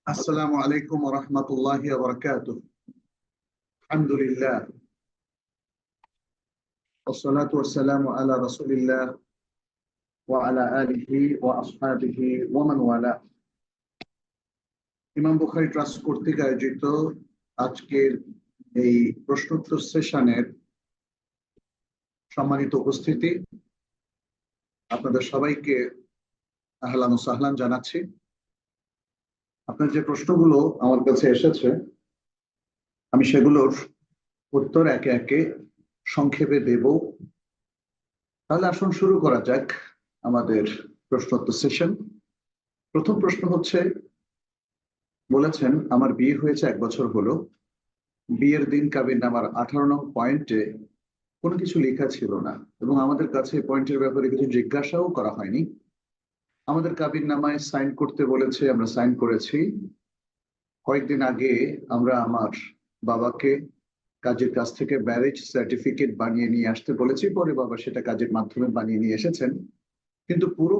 السلام عليكم ورحمة الله وبركاته. الحمد لله والصلاة والسلام على رسول الله وعلى آله وأصحابه ومن والاه. ইমাম বুখারী ট্রাস্ট কর্তৃক আয়োজিত আজকের এই প্রশ্নোত্তর সেশনের সম্মানিত উপস্থিতি, আপনাদের সবাইকে আহলান ও সাহলান জানাচ্ছি। আপনার যে প্রশ্নগুলো আমার কাছে এসেছে, আমি সেগুলোর উত্তর একে একে সংক্ষেপে দেব। তাহলে আসুন শুরু করা যাক আমাদের প্রশ্নোত্তর সেশন। প্রথম প্রশ্ন হচ্ছে, বলেছেন আমার বিয়ে হয়েছে 1 বছর হলো। বিয়ের দিন কাবিননামার 18 নং পয়েন্টে কোনো কিছু লেখা ছিল না এবং আমাদের কাছে পয়েন্টের ব্যাপারে কিছু জিজ্ঞাসাও করা হয়নি। আমাদের কাবিননামায় সাইন করতে বলেছে, আমরা সাইন করেছি। কয়েকদিন আগে আমরা আমার বাবাকে কাজের কাছ থেকে ম্যারেজ সার্টিফিকেট বানিয়ে নিয়ে আসতে বলেছি, পরে বাবা সেটা কাজের মাধ্যমে বানিয়ে নিয়ে এসেছেন। কিন্তু পুরো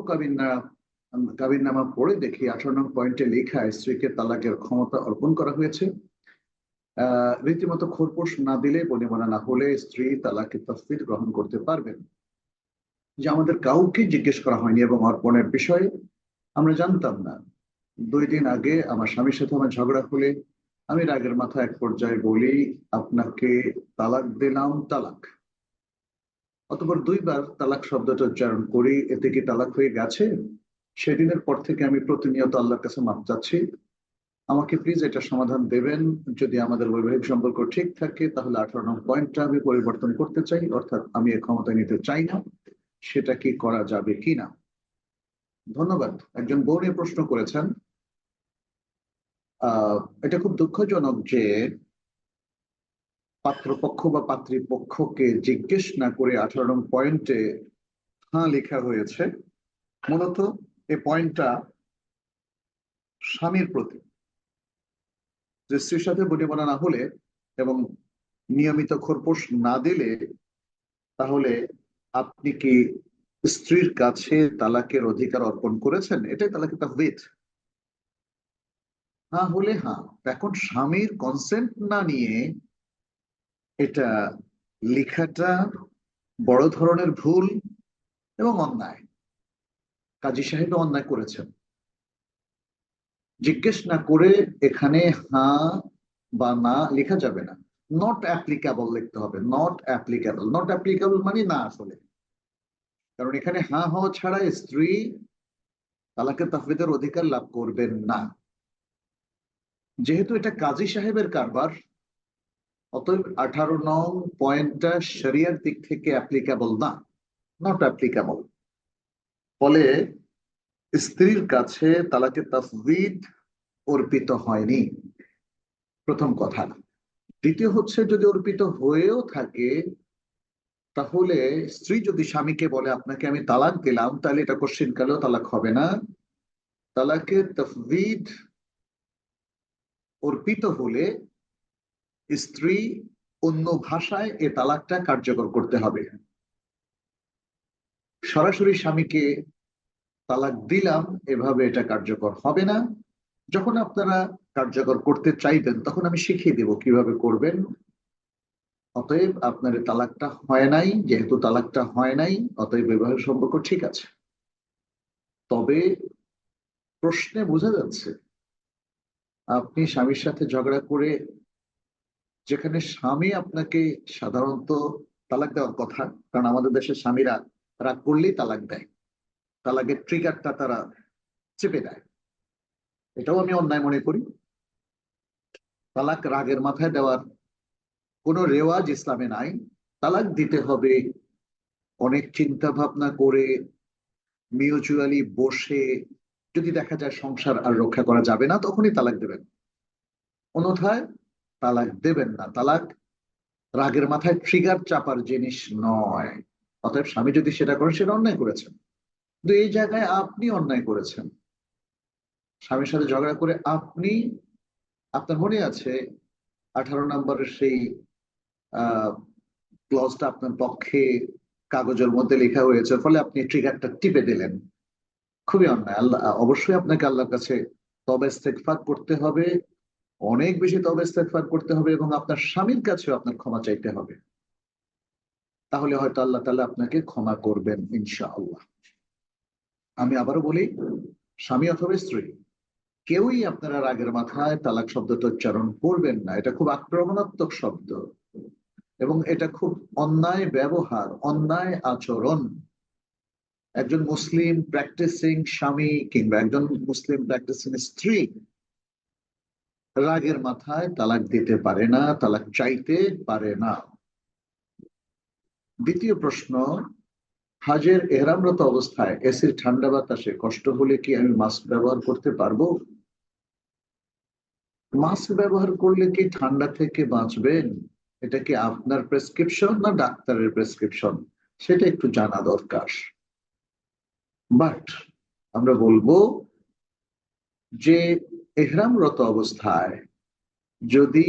কাবিননামা পড়ে দেখি 18 নং পয়েন্টে লেখা স্ত্রীকে তালাকের ক্ষমতা অর্পণ করা হয়েছে। রীতিমতো খোরপোশ না দিলে, বনিবনা না হলে স্ত্রী তালাকের তাসদিদ গ্রহণ করতে পারবেন। যে আমাদের কাউকে জিজ্ঞেস করা হয়নি এবং অর্পণের বিষয়ে আমরা জানতাম না। 2 দিন আগে আমার স্বামীর সাথে আমার ঝগড়া হলে আমি রাগের মাথায় এক পর্যায়ে বলি, আপনাকে তালাক দিলাম, তালাক। অতঃপর 2 বার তালাক শব্দটা উচ্চারণ করি, এতে কি তালাক হয়ে গেছে? সেদিনের পর থেকে আমি প্রতিনিয়ত আল্লাহর কাছে মাফ চাচ্ছি। আমাকে প্লিজ এটা সমাধান দেবেন। যদি আমাদের বৈবাহিক সম্পর্ক ঠিক থাকে তাহলে 18 নং পয়েন্টটা আমি পরিবর্তন করতে চাই, অর্থাৎ আমি এর ক্ষমতা নিতে চাই না। সেটা কি করা যাবে কিনা? ধন্যবাদ। একজন বোন এই প্রশ্ন করেছেন। এটা খুব দুঃখজনক যে পাত্রপক্ষ বা পাত্রীপক্ষকে জিজ্ঞেস না করে 18 নং পয়েন্টে হ্যাঁ লেখা হয়েছে। মূলত এই পয়েন্টটা স্বামীর প্রতি, যে স্ত্রীর সাথে বনিবনা না হলে এবং নিয়মিত খোরপোশ না দিলে তাহলে আপনি কি স্ত্রীর কাছে তালাকের অধিকার অর্পণ করেছেন, এটাই তালাকের তাফবিদ। হ্যাঁ হলে হ্যাঁ। এখন স্বামীর কনসেন্ট না নিয়ে এটা লেখাটা বড় ধরনের ভুল এবং অন্যায়। কাজী সাহেব অন্যায় করেছেন। জিজ্ঞেস না করে এখানে হ্যাঁ বা না লেখা যাবে না। নট অ্যাপ্লিকেবল লিখতে হবে। নট অ্যাপ্লিকেবল, নট অ্যাপ্লিকেবল মানে না আসলে। কারণ এখানে হ্যাঁ হওয়া ছাড়া স্ত্রী তালাকের তাফবিদের অধিকার লাভ করবেন না। যেহেতু এটা কাজী সাহেবের কারবার, অতএব 18 নং পয়েন্টটা শরিয়ার দিক থেকে অ্যাপ্লিকেবল না, নট অ্যাপ্লিকেবল। ফলে স্ত্রীর কাছে তালাকের তাফবিদ অর্পিত হয়নি, প্রথম কথা। দ্বিতীয় হচ্ছে, যদি অর্পিত হয়েও থাকে তাহলে স্ত্রী যদি স্বামীকে বলে আপনাকে আমি তালাক দিলাম, তাহলে এটা কোশ্চিন কালেও তালাক হবে না। তালাকের তাফবিদ অর্পিত হলে স্ত্রী অন্য ভাষায় এ তালাকটা কার্যকর করতে হবে। সরাসরি স্বামীকে তালাক দিলাম এভাবে এটা কার্যকর হবে না। যখন আপনারা কার্যকর করতে চাইবেন তখন আমি শিখিয়ে দেব কিভাবে করবেন। অতএব আপনার তালাকটা হয় নাই, যেহেতু তালাকটা হয় নাই অতএব বৈবাহিক সম্পর্ক ঠিক আছে। তবে প্রশ্নে বোঝা যাচ্ছে আপনি স্বামীর সাথে ঝগড়া করে, যেখানে স্বামী আপনাকে সাধারণত তালাক দেওয়ার কথা, কারণ আমাদের দেশের স্বামীরা রাগ করলেই তালাক দেয়, তালাকের ট্রিগারটা তারা চেপে দেয়। এটাও আমি অন্যায় মনে করি। তালাক রাগের মাথায় দেওয়ার কোনো রেওয়াজ ইসলামে নাই। তালাক দিতে হবে অনেক চিন্তা ভাবনা করে, মিউচুয়ালি বসে। যদি দেখা যায় সংসার আর রক্ষা করা যাবে না তখনই তালাক দেবেন, অন্যথায় তালাক দেবেন না। তালাক রাগের মাথায় ট্রিগার চাপার জিনিস নয়। অতএব স্বামী যদি সেটা করেন সেটা অন্যায় করেছেন। কিন্তু এই জায়গায় আপনি অন্যায় করেছেন। স্বামীর সাথে ঝগড়া করে আপনি, আপনার মনে আছে 18 নম্বরের সেই ক্লজটা আপনার পক্ষে কাগজের মধ্যে লেখা হয়েছে, ফলে আপনি ট্রিগারটা টিপে দিলেন। খুবই অন্যায়। আল্লাহ অবশ্যই আপনাকে আল্লাহর কাছে তবে ইস্তেগফার করতে হবে, অনেক বেশি তবে ইস্তেগফার করতে হবে, এবং আপনার স্বামীর কাছেও আপনার ক্ষমা চাইতে হবে। তাহলে হয়তো আল্লাহ তাআলা আপনাকে ক্ষমা করবেন ইনশাআল্লাহ। আমি আবারও বলি, স্বামী অথবা স্ত্রী কেউই আপনারা রাগের মাথায় তালাক শব্দটা উচ্চারণ করবেন না। এটা খুব আক্রমণাত্মক শব্দ, এবং এটা খুব অন্যায় ব্যবহার, অন্যায় আচরণ। একজন মুসলিম প্র্যাকটিসিং স্বামী কিংবা একজন মুসলিম প্র্যাকটিসিং স্ত্রী রাগের মাথায় তালাক দিতে পারে না, তালাক চাইতে পারে না। দ্বিতীয় প্রশ্ন, হাজের এহরামরত অবস্থায় এসির ঠান্ডা বাতাসে কষ্ট হলে কি আমি মাস্ক ব্যবহার করতে পারবো? মাস্ক ব্যবহার করলে কি ঠান্ডা থেকে বাঁচবেন? এটা কি আপনার প্রেসক্রিপশন না ডাক্তারের প্রেসক্রিপশন, সেটা একটু জানা দরকার। বাট আমরা বলবো যে এহরামরত অবস্থায় যদি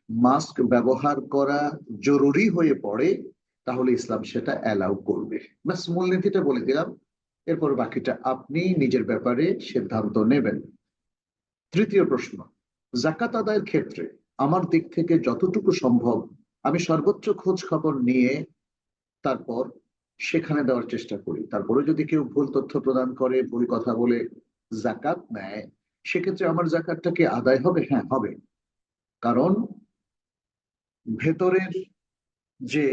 মাস্ক ব্যবহার করা জরুরি হয়ে পড়ে, তাহলে ইসলাম সেটা অ্যালাউ করবে। ব্যাস, মূলনীতিটা বলে দিলাম, এরপর বাকিটা আপনি নিজের ব্যাপারে সিদ্ধান্ত নেবেন। তৃতীয় প্রশ্ন, জাকাত আদায়ের ক্ষেত্রে আমার দিক থেকে যতটুকু সম্ভব আমি সর্বোচ্চ খোঁজ খবর নিয়ে তারপর সেখানে দেওয়ার চেষ্টা করি। তারপরে যদি কেউ ভুল তথ্য প্রদান করে, ভুল কথা বলে জাকাত নেয়, সেক্ষেত্রে আমার জাকাতটা কি আদায় হবে? হ্যাঁ, হবে। কারণ ভেতরের যে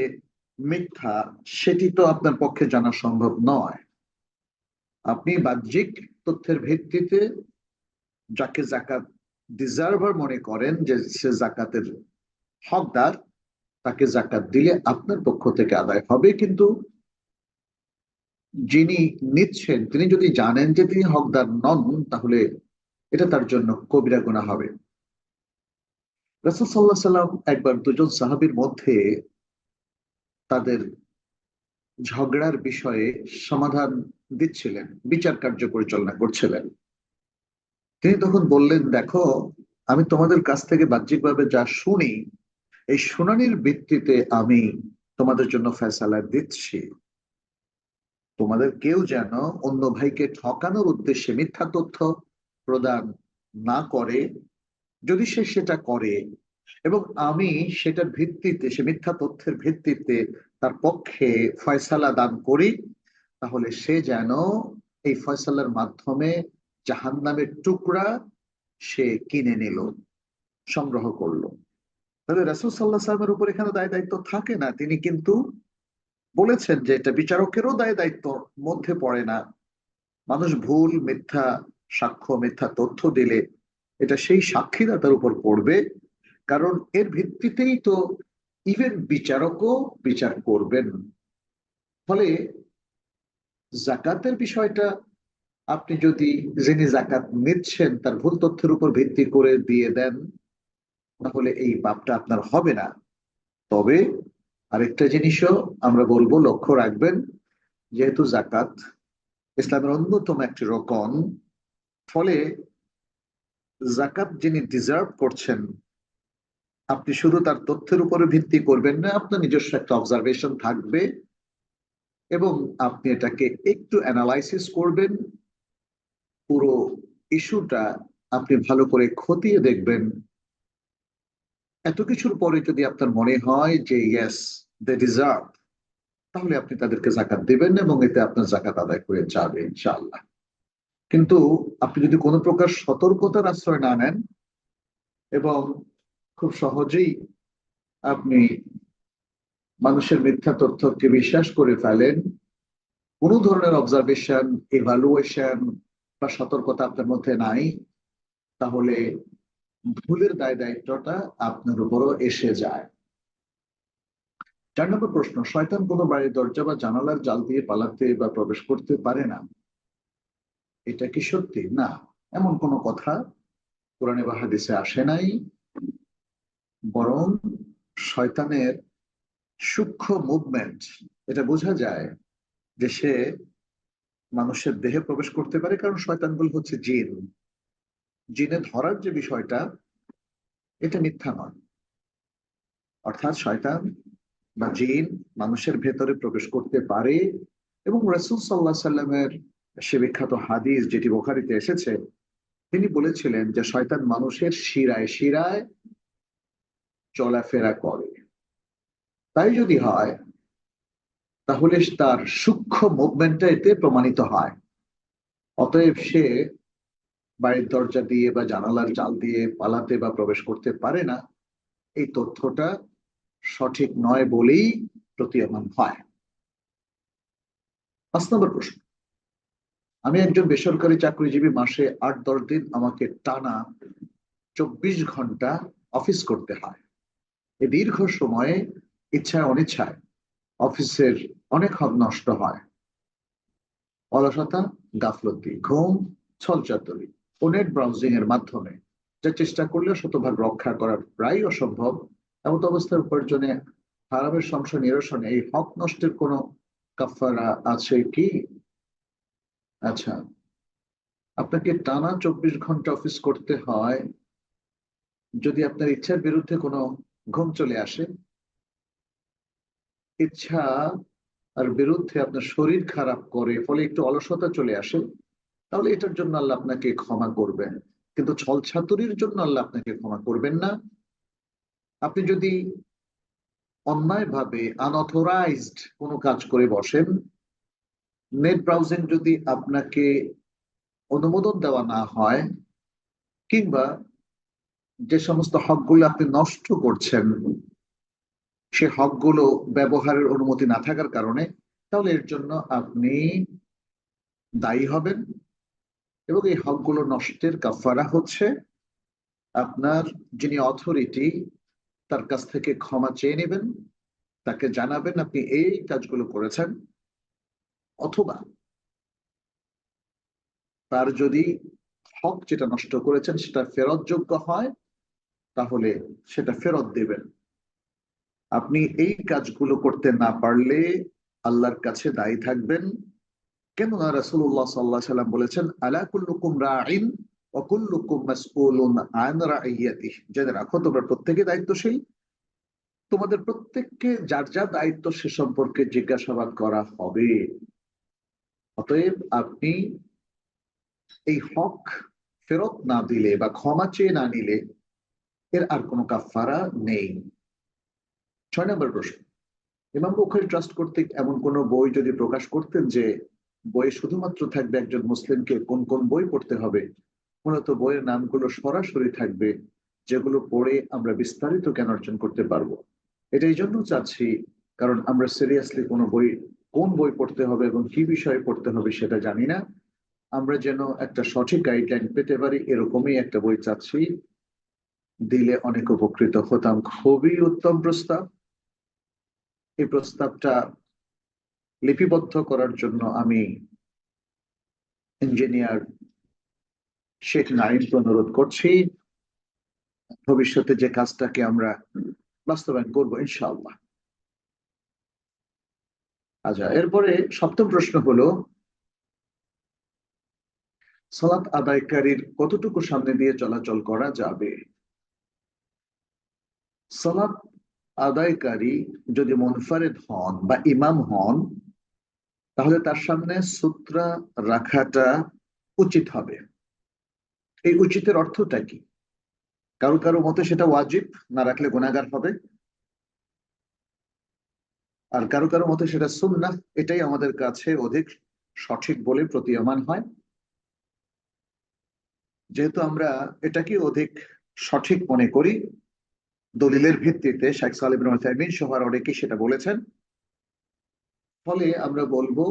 মিথ্যা, সেটি তো আপনার পক্ষে জানা সম্ভব নয়। আপনি বাহ্যিক তথ্যের ভিত্তিতে যাকে জাকাত ডিজার্ভার মনে করেন, যে সে জাকাতের হকদার, তাকে জাকাত দিলে আপনার পক্ষ থেকে আদায় হবে। কিন্তু যিনি নিচ্ছেন তিনি যদি জানেন যে তিনি হকদার নন, তাহলে এটা তার জন্য কবিরা গুনাহ হবে। রাসূল সাল্লাল্লাহু আলাইহি সাল্লাম একবার দুজন সাহাবীর মধ্যে তাদের ঝগড়ার বিষয়ে সমাধান দিচ্ছিলেন, বিচার কার্য পরিচালনা করছিলেন। তিনি তখন বললেন, দেখো, আমি তোমাদের কাছ থেকে বাহ্যিকভাবে যা শুনি, এই শুনানির ভিত্তিতে আমি তোমাদের জন্য ফয়সালা দিচ্ছি। তোমাদের কেউ যেন অন্য ভাইকে ঠকানোর উদ্দেশ্যে মিথ্যা তথ্য প্রদান না করে। যদি সে সেটা করে এবং আমি সেটার ভিত্তিতে, সে মিথ্যা তথ্যের ভিত্তিতে তার পক্ষে ফয়সালা দান করি, তাহলে সে যেন এই ফয়সালার মাধ্যমে জাহান্নামের টুকরা সে কিনে নিল, সংগ্রহ করলো। তাহলে রাসূল সাল্লাল্লাহু আলাইহি ওয়াসাল্লামের উপর এখানে দায় দায়িত্ব থাকে না। তিনি কিন্তু বলেছেন যে এটা বিচারকেরও দায় দায়িত্ব মধ্যে পড়ে না। মানুষ ভুল মিথ্যা সাক্ষ্য, মিথ্যা তথ্য দিলে এটা সেই সাক্ষীদাতার উপর পড়বে, কারণ এর ভিত্তিতেই তো ইভেন বিচারকও বিচার করবেন। ফলে জাকাতের বিষয়টা আপনি যদি যিনি জাকাত নিচ্ছেন তার ভুল তথ্যের উপর ভিত্তি করে দিয়ে দেন, তাহলে এই পাপটা আপনার হবে না। তবে আরেকটা জিনিসও আমরা বলবো, লক্ষ্য রাখবেন, যেহেতু জাকাত ইসলামের অন্যতম একটি রকম, ফলে জাকাত যিনি ডিজার্ভ করছেন, আপনি শুধু তার তথ্যের উপরে ভিত্তি করবেন না, আপনার নিজস্ব একটা অবজারভেশন থাকবে এবং আপনি এটাকে একটু অ্যানালাইসিস করবেন। পুরো ইস্যুটা আপনি ভালো করে খতিয়ে দেখবেন। এত কিছুর পরে যদি আপনার মনে হয় যে ইয়েস, দে ডিজার্ভ, তাহলে আপনি তাদেরকে জাকাত দিবেন এবং এতে আপনার জাকাত আদায় করে যাবে ইনশাআল্লাহ। কিন্তু আপনি যদি কোনো প্রকার সতর্কতার আশ্রয় না নেন এবং খুব সহজেই আপনি মানুষের মিথ্যা তথ্যকে বিশ্বাস করে ফেলেন, কোনো ধরনের অবজারভেশন, ইভালুয়েশন বা সতর্কতা আপনার মধ্যে নাই, তাহলে ভুলের দায় দায়িত্বটা আপনার উপরও এসে যায়। 4 নম্বর প্রশ্ন, শয়তান কোনো বাড়ির দরজা বা জানালার জাল দিয়ে পালাতে বা প্রবেশ করতে পারে না, এটা কি সত্যি? না, এমন কোনো কথা কোরআনে বা হাদিসে আসে নাই। বরং শয়তানের সূক্ষ্ম মুভমেন্ট, এটা বোঝা যায় যে সে মানুষের দেহে প্রবেশ করতে পারে, কারণ শয়তানগুলো হচ্ছে জিন। জিনে ধরার যে বিষয়টা, এটা মিথ্যা নয়। অর্থাৎ শয়তান বা জিন মানুষের ভেতরে প্রবেশ করতে পারে। এবং রাসূল সাল্লাল্লাহু আলাইহি সাল্লামের সে বিখ্যাত হাদিস যেটি বুখারীতে এসেছে, তিনি বলেছিলেন যে শয়তান মানুষের শিরায় শিরায় চলাফেরা করে। তাই যদি হয় তাহলে তার সূক্ষ্ম মুভমেন্টটা এতে প্রমাণিত হয়। অতএব সে বাড়ির দরজা দিয়ে বা জানালার জাল দিয়ে পালাতে বা প্রবেশ করতে পারে না, এই তথ্যটা সঠিক নয় বলেই প্রতীয়মান হয়। 5 নম্বর প্রশ্ন, আমি একজন বেসরকারি চাকরিজীবী, মাসে 8-10 দিন আমাকে টানা 24 ঘন্টা অফিস করতে হয়। এই দীর্ঘ সময়ে ইচ্ছায় অনিচ্ছায় অফিসের অনেক হক নষ্ট হয়। অলসতা, গাফলতি, ঘুম, ছলচাতুরি ও নেট ব্রাউজিং এর মাধ্যমে, যা চেষ্টা করলেও শতভাগ রক্ষা করা প্রায় অসম্ভব। এমত অবস্থায় উপার্জনে হারামের সংশয় নিরসনে এই হক নষ্টের কোনো কাফারা আছে কি? আচ্ছা, আপনাকে টানা 24 ঘন্টা অফিস করতে হয়, যদি আপনার ইচ্ছার বিরুদ্ধে কোনো ঘুম চলে আসে, ইচ্ছা আর বিরুদ্ধে আপনার শরীর খারাপ করে, ফলে একটু অলসতা চলে আসে, তাহলে এটার জন্য আল্লাহ আপনাকে ক্ষমা করবেন। কিন্তু ছলছাতুরির জন্য আল্লাহ আপনাকে ক্ষমা করবেন না। আপনি যদি অন্যায়ভাবে আনঅথরাইজড কোনো কাজ করে বসেন, নেট ব্রাউজিং যদি আপনাকে অনুমোদন দেওয়া না হয়, কিংবা যে সমস্ত হকগুলো আপনি নষ্ট করছেন সে হকগুলো ব্যবহারের অনুমতি না থাকার কারণে, তাহলে এর জন্য আপনি দায়ী হবেন। এবং এই হকগুলো নষ্টের কাফারা হচ্ছে আপনার যিনি অথরিটি, তার কাছ থেকে ক্ষমা চেয়ে নেবেন, তাকে জানাবেন আপনি এই কাজগুলো করেছেন। অথবা তার যদি হক যেটা নষ্ট করেছেন সেটা ফেরতযোগ্য হয়, তাহলে সেটা ফেরত দেবেন। আপনি এই কাজগুলো করতে না পারলে আল্লাহর কাছে দায়ী থাকবেন। কেননা রাসূলুল্লাহ সাল্লাল্লাহু আলাইহি সাল্লাম বলেছেন, আলা কুল্লুকুম রাঈন ওয়া কুল্লুকুম মাসউলুন আন রাইয়াতিহি, জেনে রাখো তোমরা প্রত্যেকে দায়িত্বশীল, তোমাদের প্রত্যেককে যার যা দায়িত্ব সে সম্পর্কে জিজ্ঞাসাবাদ করা হবে। অতএব আপনি এই হক ফেরত না দিলে বা ক্ষমা চেয়ে না নিলে এর আর কোনো কাফারা নেই। 6 নম্বর প্রশ্ন, ইমাম বুখারী ট্রাস্ট কর্তৃক এমন কোন বই যদি প্রকাশ করতেন যে বইয়ে শুধুমাত্র থাকবে একজন মুসলিমকে কোন কোন বই পড়তে হবে, মূলত বইয়ের নামগুলো সরাসরি থাকবে, যেগুলো পড়ে আমরা বিস্তারিত জ্ঞান অর্জন করতে পারবো। এটা এই জন্য চাচ্ছি কারণ আমরা সিরিয়াসলি কোনো বই, কোন বই পড়তে হবে এবং কি বিষয়ে পড়তে হবে সেটা জানি না। আমরা যেন একটা সঠিক গাইডলাইন পেতে পারি, এরকমই একটা বই চাচ্ছি। দিলে অনেক উপকৃত হতাম। খুবই উত্তম প্রস্তাব। এই প্রস্তাবটা লিপিবদ্ধ করার জন্য আমি ইঞ্জিনিয়ার শেখ নাঈমকে অনুরোধ করছি। ভবিষ্যতে যে কাজটাকে আমরা বাস্তবায়ন করবো ইনশাআল্লাহ। আচ্ছা, এরপরে 7ম প্রশ্ন হলো, সালাত আদায়কারীর কতটুকু সামনে দিয়ে চলাচল করা যাবে? সালাত আদায়কারী যদি মুনফারিদ হন বা ইমাম হন, তাহলে তার সামনে সুতরা রাখাটা উচিত হবে। এই উচিতের অর্থটা কি? কারো কারো মতে সেটা ওয়াজিব, না রাখলে গুনাহগার হবে। আর কারো কারো মতে সেটা সুন্নাহ, এটাই আমাদের কাছে অধিক সঠিক বলে প্রতীয়মান হয়। যেহেতু আমরা এটাকে অধিক সঠিক মনে করি, দলিলের ভিত্তিতে শেখ সালেহ বিন উসাইমিন সহ অনেকেই সেটা বলেছেন, ফলে আমরা বলবো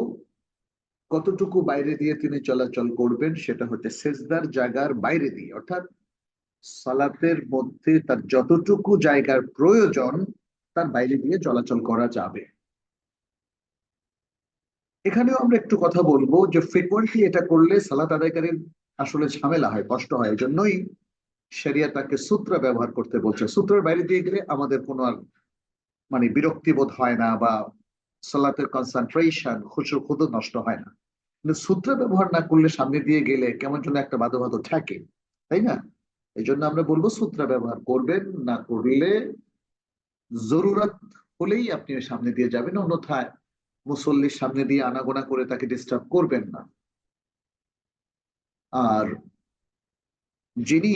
কতটুকু বাইরে দিয়ে তিনি চলাচল করবেন সেটা হচ্ছে সেজদার জায়গার বাইরে দিয়ে, অর্থাৎ সালাতের মধ্যে তার যতটুকু জায়গার প্রয়োজন তার বাইরে দিয়ে চলাচল করা যাবে। এখানেও আমরা একটু কথা বলবো যে ফ্রিকোয়েন্টলি এটা করলে সালাত আদায়কারীর আসলে ঝামেলা হয়, কষ্ট হয়। এই জন্যই শরিয়া তাকে সূত্র ব্যবহার করতে বলছে। সূত্রের বাইরে দিয়ে গেলে আমাদের কোনো আর মানে বিরক্তি বোধ হয় না, বা সালাতের কনসেন্ট্রেশন খুশু খুদু নষ্ট হয় না। কিন্তু সূত্র ব্যবহার না করলে সামনে দিয়ে গেলে কেমন যেন একটা বাধো বাধো থাকে, তাই না? এই জন্য আমরা বলবো সূত্র ব্যবহার করবেন, না করলে জরুরত হলেই আপনি ওই সামনে দিয়ে যাবেন, অন্যথায় মুসল্লির সামনে দিয়ে আনাগোনা করে তাকে ডিস্টার্ব করবেন না। আর যিনি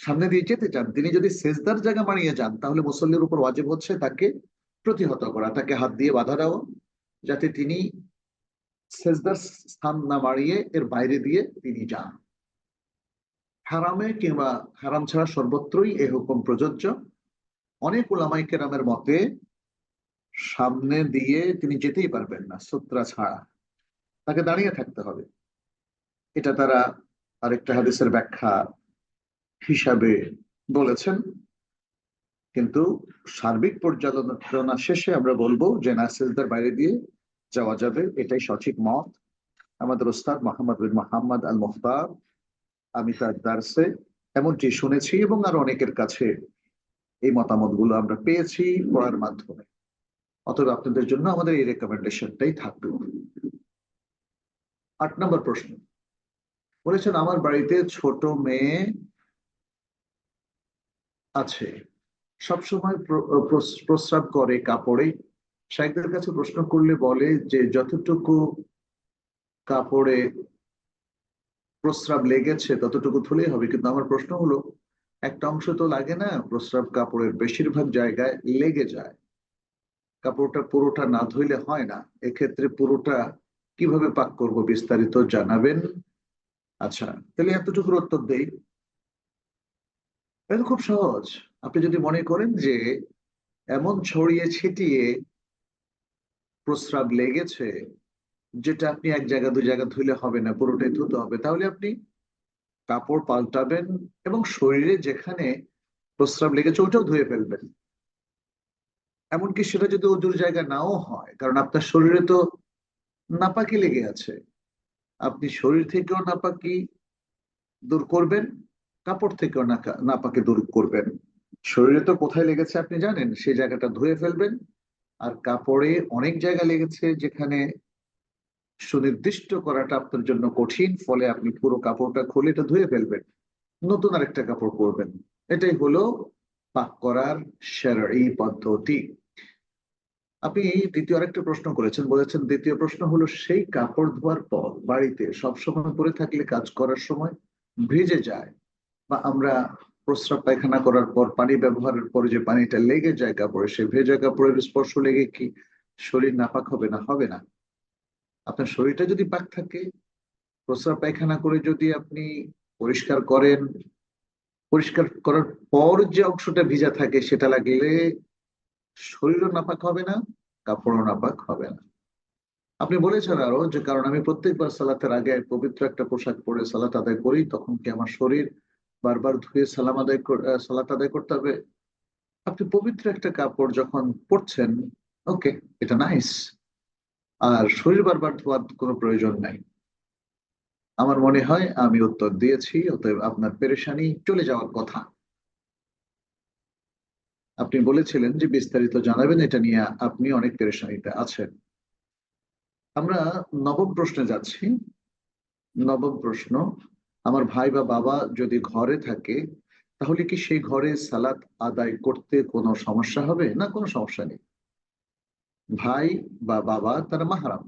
সামনে দিয়ে যেতে চান তিনি যদি সেজদার জায়গা বানিয়ে যান, তাহলে মুসল্লির উপর ওয়াজিব হচ্ছে তাকে প্রতিহত করা, তাকে হাত দিয়ে বাধা দেওয়া, যাতে তিনি সেজদার স্থান না বাড়িয়ে এর বাইরে দিয়ে তিনি যান। হারামে কিংবা হারাম ছাড়া সর্বত্রই এই হুকুম প্রযোজ্য। অনেক উলামায়ে কেরামের মতে সামনে দিয়ে তিনি যেতেই পারবেন না সুতরা ছাড়া, তাকে দাঁড়িয়ে থাকতে হবে। এটা তারা আরেকটা হাদিসের ব্যাখ্যা হিসাবে বলেছেন। কিন্তু সার্বিক পর্যালোচনা শেষে আমরা বলবো যে না, সিজদার বাইরে দিয়ে যাওয়া যাবে, এটাই সঠিক মত। আমাদের ওস্তাদ মোহাম্মদ বিন মোহাম্মদ আল মুখতার, আমি তার দার্সে এমনটি শুনেছি এবং আরো অনেকের কাছে এই মতামতগুলো আমরা পেয়েছি পড়ার মাধ্যমে। অতএব আপনাদের জন্য আমাদের এই রেকমেন্ডেশনটাই থাকবে। 8 নম্বর প্রশ্ন বলেছেন, আমার বাড়িতে ছোট মেয়ে আছে, সবসময় প্রস্রাব করে কাপড়ে। শাইখদের কাছে প্রশ্ন করলে বলে যে যতটুকু কাপড়ে প্রস্রাব লেগেছে ততটুকু ধুলেই হবে। কিন্তু আমার প্রশ্ন হলো, একটা অংশ তো লাগে না, প্রস্রাব কাপড়ের বেশিরভাগ জায়গায় লেগে যায়, কাপড়টা পুরোটা না ধুইলে হয় না। এক্ষেত্রে পুরোটা কিভাবে পাক করব, বিস্তারিত জানাবেন। আচ্ছা, তাহলে এতটুকুর উত্তর দেই। এটা খুব সহজ। আপনি যদি মনে করেন যে এমন ছড়িয়ে ছিটিয়ে প্রস্রাব লেগেছে যেটা আপনি এক জায়গা দুই জায়গা ধুলে হবে না, পুরোটাই ধুতে হবে, তাহলে আপনি কাপড় পাল্টাবেন এবং শরীরে যেখানে প্রস্রাব লেগেছে ওটাও ধুয়ে ফেলবেন। এমনকি সেটা যদি অজুর জায়গা নাও হয়, কারণ আপনার শরীরে তো নাপাকি লেগে আছে, আপনি শরীর থেকেও নাপাকি দূর করবেন, কাপড় থেকেও নাপাকি দূর করবেন। শরীরে তো কোথায় লেগেছে আপনি জানেন, সেই জায়গাটা ধুয়ে ফেলবেন। আর কাপড়ে অনেক জায়গা লেগেছে যেখানে সুনির্দিষ্ট করাটা আপনার জন্য কঠিন, ফলে আপনি পুরো কাপড়টা খুলে এটা ধুয়ে ফেলবেন, নতুন আরেকটা কাপড় পরবেন। এটাই হলো পাক করার শারঈ পদ্ধতি। আপনি দ্বিতীয় আরেকটা প্রশ্ন করেছেন, বলেছেন দ্বিতীয় প্রশ্ন হলো, সেই কাপড় ধোয়ার পর বাড়িতে সবসময় পরে থাকলে কাজ করার সময় ভিজে যায়, বা আমরা প্রস্রাব পায়খানা করার পর পানি ব্যবহারের পরে যে পানিটা লেগে যায় কাপড়ে, সে ভেজা কাপড়ের স্পর্শ লেগে কি শরীর নাপাক হবে না? হবে না। আপনার শরীরটা যদি পাক থাকে, প্রস্রাব পায়খানা করে যদি আপনি পরিষ্কার করেন, পরিষ্কার করার পর যে অংশটা ভিজা থাকে সেটা লাগলে শরীরও নাপাক হবে না, কাপড়ও নাপাক হবে না। আপনি বলেছেন আরো যে, কারণ আমি প্রত্যেকবার সালাতের আগে পবিত্র একটা পোশাক পরে সালাত আদায় করি, তখন কি আমার শরীর বারবার ধুয়ে সালাত আদায় করতে হবে? আপনি পবিত্র একটা কাপড় যখন পরছেন, ওকে, এটা নাইস, আর শরীর বারবার ধোয়ার কোনো প্রয়োজন নাই। আমার মনে হয় আমি উত্তর দিয়েছি, অতএব আপনার পেরেশানি চলে যাওয়ার কথা। আপনি বলেছিলেন যে বিস্তারিত জানাবেন, এটা নিয়ে আপনি অনেক পেরেশানিতে আছেন। আমরা নবম প্রশ্নে যাচ্ছি। নবম প্রশ্ন, আমার ভাই বা বাবা যদি ঘরে থাকে, তাহলে কি সেই ঘরে সালাত আদায় করতে কোনো সমস্যা হবে? না, কোনো সমস্যা নেই। ভাই বা বাবা তারা মাহরাম,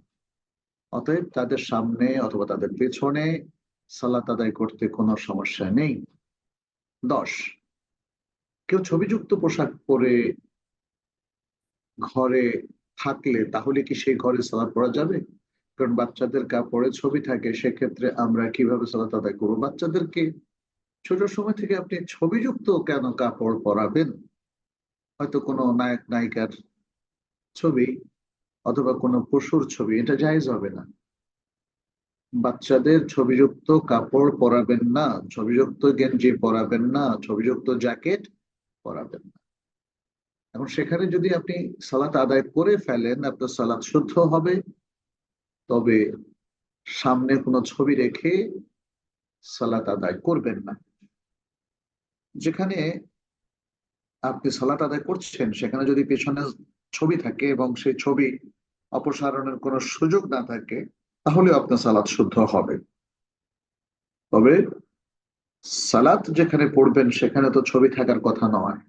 অতএব তাদের সামনে অথবা তাদের পেছনে সালাত আদায় করতে কোনো সমস্যা নেই। 10, কেউ ছবিযুক্ত পোশাক পরে ঘরে থাকলে তাহলে কি সেই ঘরে সালাত পড়া যাবে? কারণ বাচ্চাদের কাপড়ে ছবি থাকে, সেক্ষেত্রে আমরা কিভাবে সালাত আদায় করবো? বাচ্চাদেরকে ছোট সময় থেকে আপনি ছবিযুক্ত কেন কাপড় পরাবেন? হয়তো কোনো নায়ক নায়িকার ছবি অথবা কোনো পশুর ছবি, এটা জায়েজ হবে না। বাচ্চাদের ছবিযুক্ত কাপড় পরাবেন না, ছবিযুক্ত গেঞ্জি পরাবেন না, ছবিযুক্ত জ্যাকেট পরাবেন না। এখন সেখানে যদি আপনি সালাত আদায় করে ফেলেন, আপনার সালাত শুদ্ধ হবে, তবে সামনে কোনো ছবি রেখে সালাত আদায় করবেন না। যেখানে আপনি সালাত আদায় করছেন সেখানে যদি পেছনে ছবি থাকে এবং সেই ছবি অপসারণের কোনো সুযোগ না থাকে, তাহলে আপনার সালাত শুদ্ধ হবে। তবে সালাত যেখানে পড়বেন সেখানে তো ছবি থাকার কথা নয়।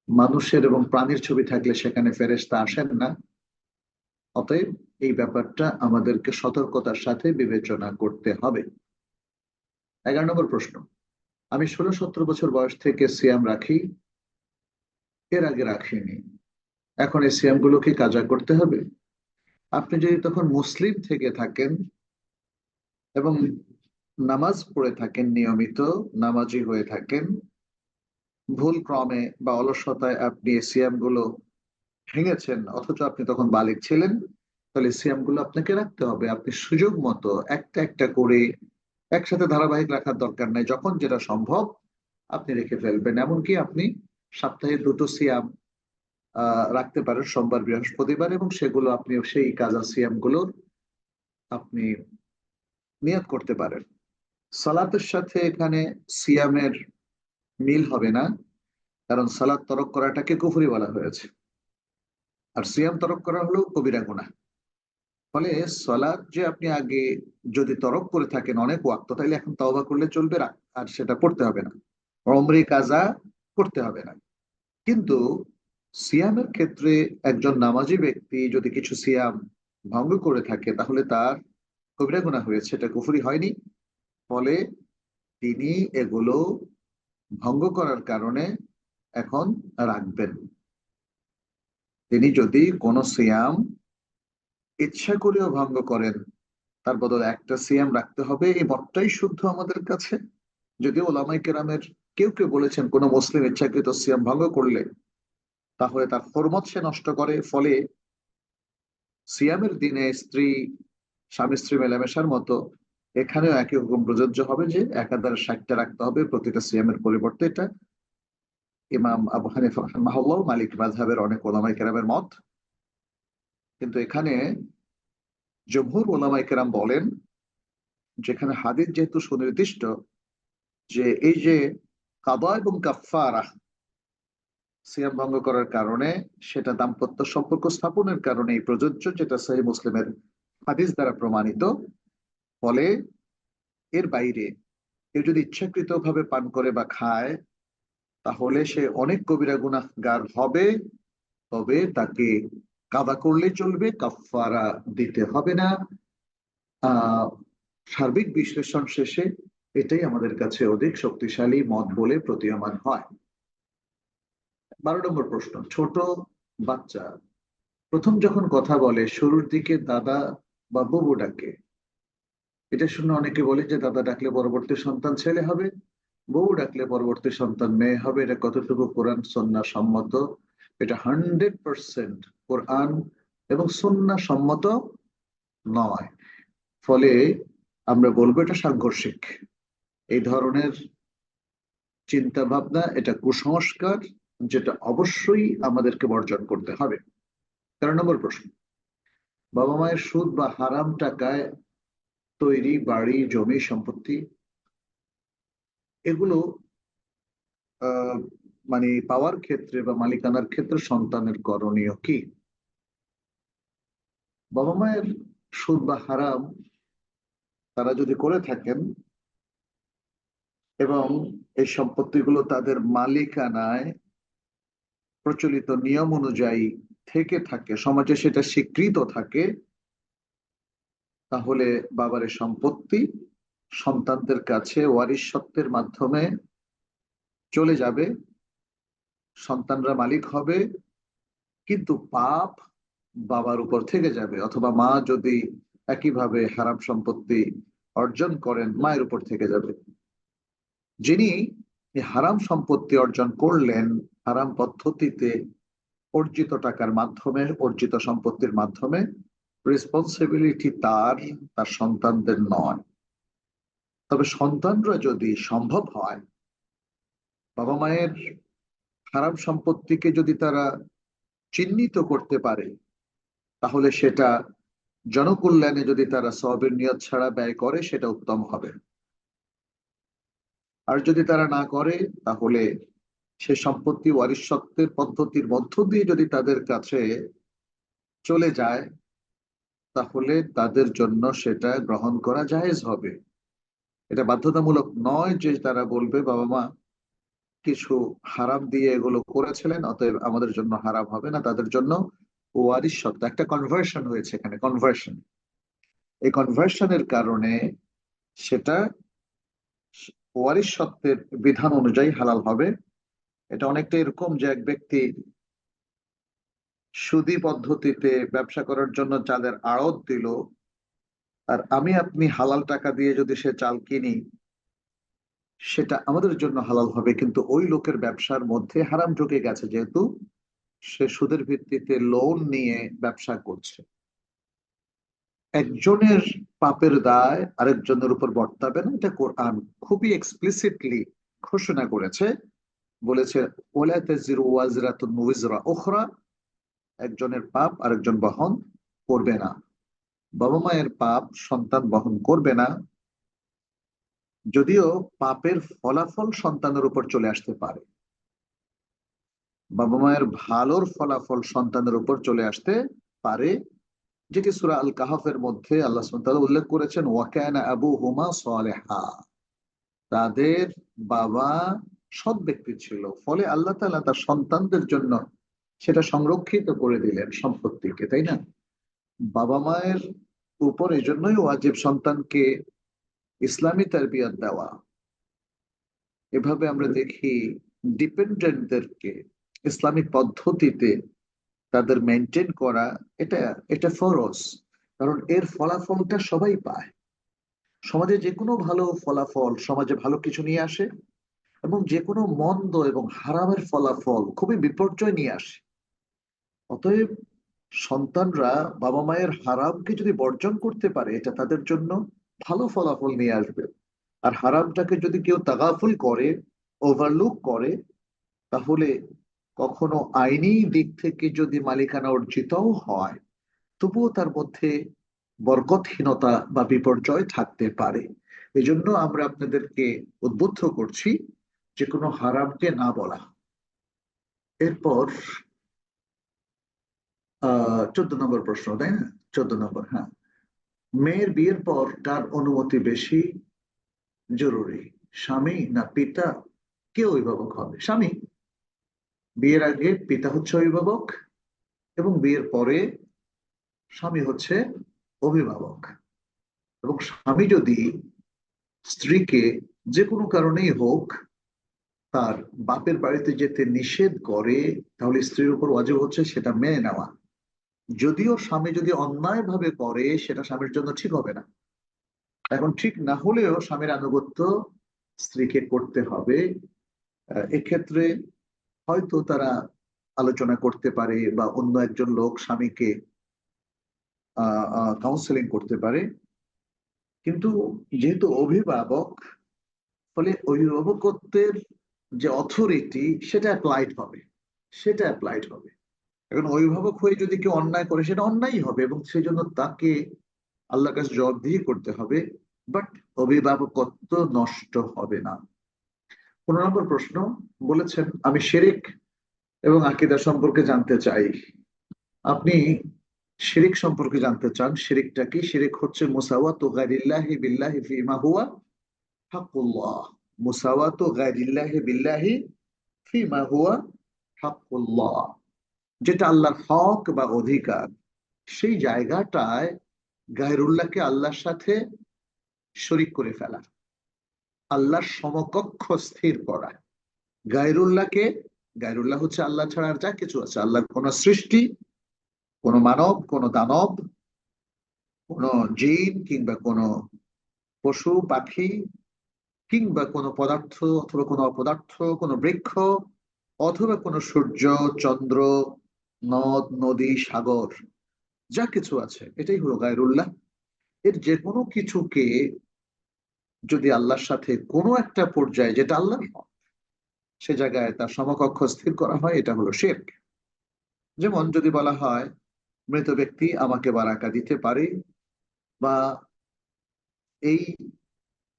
মানুষের এবং প্রাণীর ছবি থাকলে সেখানে ফেরেশতা আসেন না। অতএব এই ব্যাপারটা আমাদেরকে সতর্কতার সাথে বিবেচনা করতে হবে। 11 নম্বর প্রশ্ন, আমি 16-17 বছর বয়স থেকে সিয়াম রাখি, এর আগে রাখিনি, এখন এই সিয়াম গুলো কি কাজা করতে হবে? আপনি যদি তখন মুসলিম থেকে থাকেন এবং নামাজ পড়ে থাকেন, নিয়মিত নামাজি হয়ে থাকেন, ভুল ক্রমে বা অলসতায় আপনি এই সিয়াম গুলো ভেঙেছেন অথচ আপনি তখন বালিগ ছিলেন, তাহলে সিয়াম গুলো আপনাকে রাখতে হবে। আপনি সুযোগ মতো একটা একটা করে একসাথে ধারাবাহিক রাখার দরকার নাই, যখন যেটা সম্ভব আপনি রেখে ফেলবেন। এমনকি আপনি সপ্তাহে দুটো সিয়াম রাখতে পারেন, সোমবার বৃহস্পতিবার, এবং সেগুলো আপনি সেই কাজা সিয়াম গুলোর আপনি নিয়ত করতে পারেন। সালাতের সাথে এখানে সিয়ামের মিল হবে না, কারণ সালাত তরক করাটাকে কুফরি বলা হয়েছে, আর সিয়াম তরক করা হলো কবিরা গুনাহ। ফলে সালাত যে আপনি আগে যদি তরক করে থাকেন অনেক ওয়াক্ত, তাইলে এখন তওবা করলে চলবে না, আর সেটা পড়তে হবে না, ওমরি কাজা করতে হবে না। কিন্তু সিয়ামের ক্ষেত্রে একজন নামাজি ব্যক্তি যদি কিছু সিয়াম ভঙ্গ করে থাকে, তাহলে তার কবিরা গুনাহ হয়েছে, এটা কুফরি হয়নি। ফলে তিনি এগুলো ভঙ্গ করার কারণে এখন রাখবেন। তিনি যদি কোনো সিয়াম ইচ্ছা করেও ভঙ্গ করেন, তার বদলে একটা সিয়াম রাখতে হবে, এই মতটাই শুদ্ধ আমাদের কাছে। যদিও ওলামায়ে কেরামের কেউ কেউ বলেছেন কোন মুসলিম ইচ্ছাকৃত সিয়াম ভঙ্গ করলে তাহলে তার হরমত সে নষ্ট করে। ফলে সিয়ামের দিনে স্বামী স্ত্রী মেলামেশার মতো এখানেও একই হুকুম প্রযোজ্য হবে যে একাধারে 60টা রাখতে হবে প্রতিটা সিয়ামের পরিবর্তে। এটা ইমাম আবু হানিফা রাহিমাহুল্লাহ, মালিক মাযহাবের অনেক ওলামায়ে কেরামের মত। কিন্তু এখানে জমহুর ওলামায়ে কেরাম বলেন, যেখানে হাদিস যেহেতু সুনির্দিষ্ট যে এই যে কাদা এবং কাফফারা, সিয়াম ভঙ্গ করার কারণে সেটা দাম্পত্য সম্পর্ক স্থাপনের কারণে প্রযোজ্য, যেটা সহিহ মুসলিমের হাদিস দ্বারা প্রমাণিত। ফলে এর বাইরে কেউ যদি ইচ্ছাকৃত ভাবে পান করে বা খায়, তাহলে সে অনেক কবিরা গুনাহগার হবে। তবে তাকে কাদা করলে চলবে, কাফফারা দিতে হবে না। আহ সার্বিক বিশ্লেষণ শেষে এটাই আমাদের কাছে অধিক শক্তিশালী মত বলে প্রতীয়মান হয়। 12 নম্বর প্রশ্ন, ছোট বাচ্চা প্রথম যখন কথা বলে শুরুর দিকে দাদা বা বুবু ডাকে, এটা শুনে অনেকে বলে যে দাদা ডাকলে পরবর্তী সন্তান ছেলে হবে, বউ ডাকলে পরবর্তী সন্তান মেয়ে হবে। এটা কতটুকু কোরআন সুন্নাহ সম্মত? এটা 100% কোরআন এবং সুন্নাহ সম্মত নয়। ফলে আমরা বলবো এটা সাংঘর্ষিক। এই ধরনের চিন্তা ভাবনা, এটা কুসংস্কার, যেটা অবশ্যই আমাদেরকে বর্জন করতে হবে। 13 নম্বর প্রশ্ন, বাবা মায়ের সুদ বা হারাম টাকায় তৈরি বাড়ি, জমি, সম্পত্তি, এগুলো আহ মানে পাওয়ার ক্ষেত্রে বা মালিকানার ক্ষেত্রে সন্তানের করণীয় কি? বাবা মায়ের সুদ বা হারাম তারা যদি করে থাকেন এবং এই সম্পত্তিগুলো তাদের মালিকানায় প্রচলিত নিয়ম অনুযায়ী থেকে থাকে, সমাজে সেটা স্বীকৃত থাকে, তাহলে বাবার এই সম্পত্তি সন্তানদের কাছে ওয়ারিশত্বের মাধ্যমে চলে যাবে, সন্তানরা মালিক হবে, কিন্তু পাপ বাবার উপর থেকে যাবে। অথবা মা যদি একইভাবে হারাম সম্পত্তি অর্জন করেন, মায়ের উপর থেকে যাবে। যিনি এই হারাম সম্পত্তি অর্জন করলেন হারাম পদ্ধতিতে, অর্জিত টাকার মাধ্যমে, অর্জিত সম্পত্তির মাধ্যমে, রেসপন্সিবিলিটি তার, তার সন্তানদের নয়। তবে সন্তানরা যদি সম্ভব হয় বাবা মায়ের হারাম সম্পত্তিকে যদি তারা চিহ্নিত করতে পারে, তাহলে সেটা জনকল্যাণে যদি তারা সওয়াবের নিয়ত ছাড়া ব্যয় করে, সেটা উত্তম হবে। আর যদি তারা না করে, তাহলে সে সম্পত্তি ওয়ারিশত্বের পদ্ধতির মধ্য দিয়ে যদি তাদের কাছে চলে যায়, তাহলে তাদের জন্য সেটা গ্রহণ করা জায়েজ হবে। এটা বাধ্যতামূলক নয় যে তারা বলবে বাবা মা কিছু হারাম দিয়ে এগুলো করেছিলেন, অতএব আমাদের জন্য হারাম হবে না। তাদের জন্য ওয়ারিশত্ব, একটা কনভার্সন হয়েছে এখানে, কনভার্সন। এই কনভার্সনের কারণে সেটা ওয়ারিশ সত্ত্বের বিধান অনুযায়ী হালাল হবে। এটা অনেকটা এরকম যে এক ব্যক্তি সুদি পদ্ধতিতে ব্যবসা করার জন্য চালের আড়ত দিল, আর আমি আপনি হালাল টাকা দিয়ে যদি সে চাল কিনি, সেটা আমাদের জন্য হালাল হবে, কিন্তু ওই লোকের ব্যবসার মধ্যে হারাম ঢুকে গেছে, যেহেতু সে সুদের ভিত্তিতে লোন নিয়ে ব্যবসা করছে। একজনের পাপের দায় আরেকজনের উপর বর্তাবে না, এটা কোরআন খুবই এক্সপ্লিসিটলি ঘোষণা করেছে। বলেছে ওয়ালা তাজিরু ওয়াজরাতুন উযরা উখরা, একজনের পাপ আরেকজন বহন করবে না। বাবা মায়ের পাপ সন্তান বহন করবে না, যদিও পাপের ফলাফল সন্তানের উপর চলে আসতে পারে। বাবা মায়ের ভালোর ফলাফল সন্তানের উপর চলে আসতে পারে, যেটি সূরা আল কাহাফের মধ্যে আল্লাহ সুবহানাহু ওয়া তাআলা উল্লেখ করেছেন, ওয়া কানা আবুহুমা সালিহা, তাদের বাবা সৎ ব্যক্তি ছিল, ফলে আল্লাহ তাআলা তার সন্তানদের জন্য সেটা সংরক্ষিত করে দিলেন সম্পত্তিকে, তাই না? বাবা মায়ের উপর এই জন্যই ওয়াজিব সন্তানকে ইসলামী তারবিয়ত দেওয়া। এভাবে আমরা দেখি ডিপেন্ডেন্টদেরকে ইসলামিক পদ্ধতিতে তাদের মেনটেন করা, এটা এটা ফরজ। কারণ এর ফলাফলটা সবাই পায়। সমাজে যে কোনো ভালো ফলাফল সমাজে ভালো কিছু নিয়ে আসে, এবং যে কোনো মন্দ এবং হারামের ফলাফল খুবই বিপর্যয় নিয়ে আসে। অতএব সন্তানরা বাবা মায়ের হারামকে যদি বর্জন করতে পারে, এটা তাদের জন্য ভালো ফলাফল নিয়ে আসবে। আর হারামটাকে যদি কেউ তাগাফুল করে, ওভারলুক করে, তাহলে কখনো আইনি দিক থেকে যদি মালিকানা অর্জিতও হয়, তবুও তার মধ্যে বরকতহীনতা বা বিপর্যয় থাকতে পারে। এই জন্য আমরা আপনাদেরকে উদ্বুদ্ধ করছি যে কোনো হারামকে না বলা। এরপর 14 নম্বর প্রশ্ন, তাই না? 14 নম্বর, হ্যাঁ। মেয়ের বিয়ের পর কার অনুমতি বেশি জরুরি, স্বামী না পিতা? কে অভিভাবক হবে? স্বামী। বিয়ের আগে পিতা হচ্ছে অভিভাবক, এবং বিয়ের পরে স্বামী হচ্ছে অভিভাবক। এবং স্বামী যদি স্ত্রীকে যে কোনো কারণেই হোক তার বাপের বাড়িতে যেতে নিষেধ করে, তাহলে স্ত্রীর উপর ওয়াজিব হচ্ছে সেটা মেনে নেওয়া। যদিও স্বামী যদি অন্যায় ভাবে করে, সেটা স্বামীর জন্য ঠিক হবে না। এখন ঠিক না হলেও স্বামীর আনুগত্য স্ত্রীকে করতে হবে। এক্ষেত্রে হয়তো তারা আলোচনা করতে পারে, বা অন্য একজন লোক স্বামীকে কাউন্সেলিং করতে পারে। কিন্তু যেহেতু অভিভাবক, ফলে অভিভাবকত্বের যে অথরিটি সেটা অ্যাপ্লাইড হবে, সেটা অ্যাপ্লাইড হবে। এখন অভিভাবক হয়ে যদি কেউ অন্যায় করে, সেটা অন্যায় হবে, এবং সেই জন্য তাকে আল্লাহর কাছে জবাবদিহি করতে হবে। বাট অভিভাবকত্ব নষ্ট হবে না। 15 নম্বর প্রশ্ন বলেছেন, আমি শিরিক এবং আকীদা সম্পর্কে জানতে চাই। আপনি শিরিক সম্পর্কে জানতে চান? শিরিকটা কি? শিরিক হচ্ছে মুসাওয়াতু গায়রিল্লাহি বিল্লাহি ফিমা হুয়া হাক্কুল্লাহ। মুসাওয়াতু গায়রিল্লাহি বিল্লাহি ফিমা হুয়া হাক্কুল্লাহ, যেটা আল্লাহর হক বা অধিকার, সেই জায়গাটায় গায়রুল্লাহকে আল্লাহর সাথে শরিক করে ফেলা, আল্লাহর সমকক্ষ স্থির করা। গায়রুল্লাহকে, গায়রুল্লাহ হচ্ছে আল্লাহ ছাড়া আর যা কিছু আছে, আল্লাহর কোন সৃষ্টি, কোন মানব, কোন দানব, কোন জিন, কিংবা কোন পশু পাখি, কিংবা কোন পদার্থ অথবা কোন অপদার্থ, কোন বৃক্ষ, অথবা কোন সূর্য, চন্দ্র, নদ নদী, সাগর, যা কিছু আছে, এটাই হলো গায়রুল্লাহ। এর যে কোনো কিছুকে যদি আল্লাহর সাথে কোনো একটা পর্যায়ে, যেটা আল্লাহর হক, সে জায়গায় তার সমকক্ষ স্থির করা হয়, এটা হলো শিরক। যেমন যদি বলা হয় মৃত ব্যক্তি আমাকে বারাকা দিতে পারে, বা এই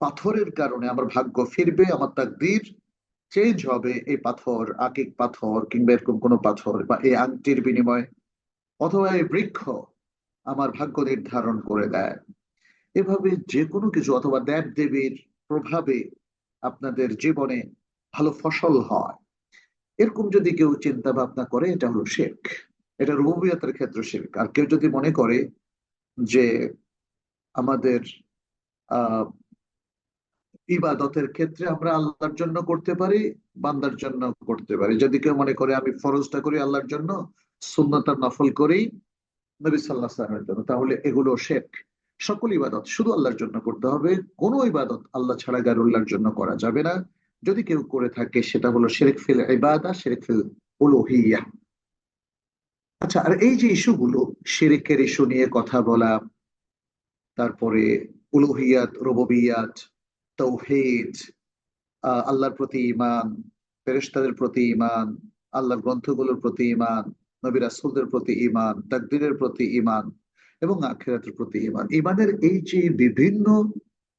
পাথরের কারণে আমার ভাগ্য ফিরবে, আমার তাকদীর চেঞ্জ হবে, এই পাথর, আকিক পাথর কিংবা এরকম কোনো পাথর, বা এই আংটির বিনিময়ে, অথবা এই বৃক্ষ আমার ভাগ্য নির্ধারণ করে দেয়। এভাবে যে কোনো কিছু, অথবা দেব দেবীর প্রভাবে আপনাদের জীবনে ভালো ফসল হয়, এরকম যদি কেউ চিন্তা ভাবনা করে, এটা হলো শিরক। এটা রুবুবিয়তের ক্ষেত্রে শিরক। আর কেউ যদি মনে করে যে আমাদের আহ ইবাদতের ক্ষেত্রে আমরা আল্লাহর জন্য করতে পারি, বান্দার জন্য করতে পারি। যদি কেউ মনে করে আমি ফরজটা করি আল্লাহর জন্য, সুন্নতটা নফল করি নবী সাল্লাল্লাহু আলাইহি ওয়াসাল্লামের জন্য, তাহলে এগুলো শিরক। সকল ইবাদত শুধু আল্লাহর জন্য করতে হবে, কোনো ইবাদত আল্লাহ ছাড়া গায়রুল্লাহর জন্য করা যাবে না। যদি কেউ করে থাকে সেটা হলো শিরক ফিল ইবাদা, শিরক ফিল উলুহিয়্যাহ। আচ্ছা, আর এই যে ইস্যুগুলো, শিরকের ইস্যু নিয়ে কথা বলা, তারপরে উলুহিয়াত, রুবুবিয়াত, তাওহীদ, আল্লাহর প্রতি ঈমান, ফেরেশতাদের প্রতি ঈমান, আল্লাহর গ্রন্থগুলোর প্রতি ঈমান, নবী রাসূলদের প্রতি ঈমান, তাকদীরের প্রতি ঈমান এবং আখিরাতের প্রতি ঈমান। ঈমানের এই যে বিভিন্ন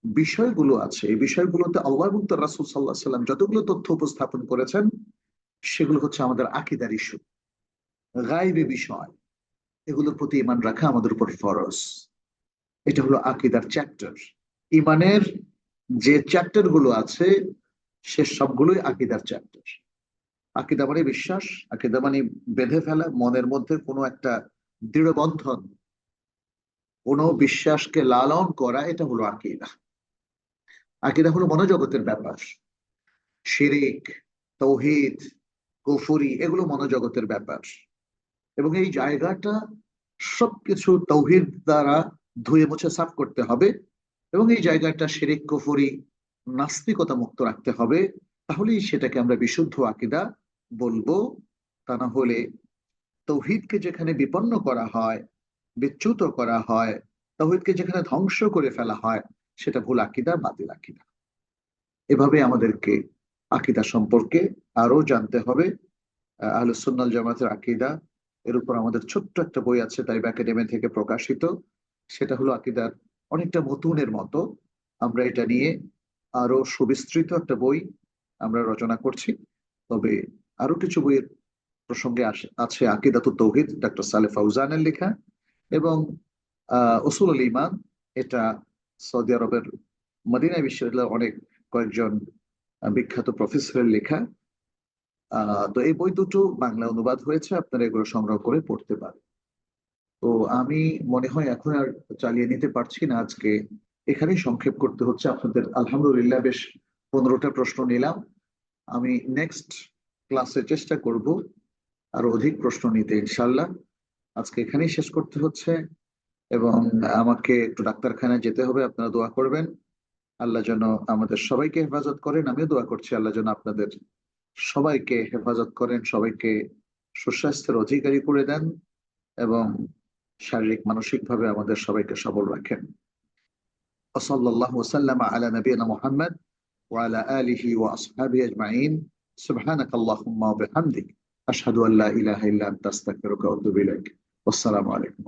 বিষয়গুলো আছে, এই বিষয়গুলোতে আল্লাহ এবং তার রাসূল সাল্লাল্লাহু আলাইহি সাল্লাম যতগুলো তথ্য উপস্থাপন করেছেন, সেগুলো হচ্ছে আমাদের আকীদার ইস্যু, গায়বী বিষয়। এগুলোর প্রতি ঈমান রাখা আমাদের উপর ফরজ। এটা হলো আকীদার চ্যাপ্টার। ঈমানের যে চ্যাপ্টার গুলো আছে, সে সবগুলোই আকীদার চ্যাপ্টার। আকীদা মানে বিশ্বাস, আকীদা মানে বেঁধে ফেলা মনের মধ্যে কোনো একটা দৃঢ় বন্ধন, কোনো বিশ্বাসকে লালন করা, এটা হলো আকীদা। আকীদা হলো মনোজগতের ব্যাপার। শিরিক, তাওহীদ, কুফরি এগুলো মনোজগতের ব্যাপার। এবং এই জায়গাটা সবকিছু তাওহীদ দ্বারা ধুয়ে মুছে সাফ করতে হবে, এবং এই জায়গাটা শিরিক, কুফরি, নাস্তিকতা মুক্ত রাখতে হবে। তাহলেই সেটাকে আমরা বিশুদ্ধ আকীদা বলবো। তা না হলে তৌহিদকে যেখানে বিপন্ন করা হয়, বিচ্যুত করা হয়, তৌহিদকে যেখানে ধ্বংস করে ফেলা হয়, সেটা ভুল আকীদা, বাতিল আকীদা। এভাবে আমাদেরকে আকীদা সম্পর্কে আরো জানতে হবে। আহলুস সুন্নাহ ওয়াল জামাতের আকীদা, এর উপর আমাদের ছোট্ট একটা বই আছে তাইব একাডেমি থেকে প্রকাশিত। সেটা হলো আকীদার অনেকটা মতুনের মতো। আমরা এটা নিয়ে আরো সুবিস্তৃত একটা বই আমরা রচনা করছি। তবে আরো কিছু বইয়ের প্রসঙ্গে আছে আকিদাতুত তাওহীদ, ডক্টর সালেহ ফাউজানের লেখা, এবং উসুলুল ঈমান, এটা সৌদি আরবের মদিনা বিশ্ববিদ্যালয়ের অনেক কয়েকজন বিখ্যাত প্রফেসরের লেখা। তো এই বই দুটো বাংলা অনুবাদ হয়েছে, আপনারা এগুলো সংগ্রহ করে পড়তে পারেন। তো আমি মনে হয় এখন আর চালিয়ে নিতে পারছি না, আজকে এখানেই সংক্ষেপ করতে হচ্ছে। আপনাদের আলহামদুলিল্লাহ বেশ 15টা প্রশ্ন নিলাম। আমি নেক্সট ক্লাসে চেষ্টা করব আরো অধিক প্রশ্ন নিতে ইনশাল্লাহ। আজকে এখানেই শেষ করতে হচ্ছে, এবং আমাকে একটু ডাক্তারখানায় যেতে হবে। আপনারা দোয়া করবেন আল্লাহ যেন আমাদের সবাইকে হেফাজত করেন। আমিও দোয়া করছি আল্লাহ যেন আপনাদের সবাইকে হেফাজত করেন, সবাইকে সুস্বাস্থ্যের অধিকারী করে দেন, এবং শারীরিক মানসিক ভাবে আমাদের সবাইকে সবল রাখেন। ওসল্লাল্লাহু ওয়াসাল্লামা আলা নবিয়িনা মুহাম্মদ ওয়া আলা আলিহি ওয়া আসহাবিহি আজমাইন। সুবহানাকাল্লাহুম্মা ওয়া বিহামদিক আশহাদু আল্লা ইলাহা ইল্লা আনতা আস্তাগফিরুকা ওয়া আতুবু ইলাইক। আসসালামু আলাইকুম।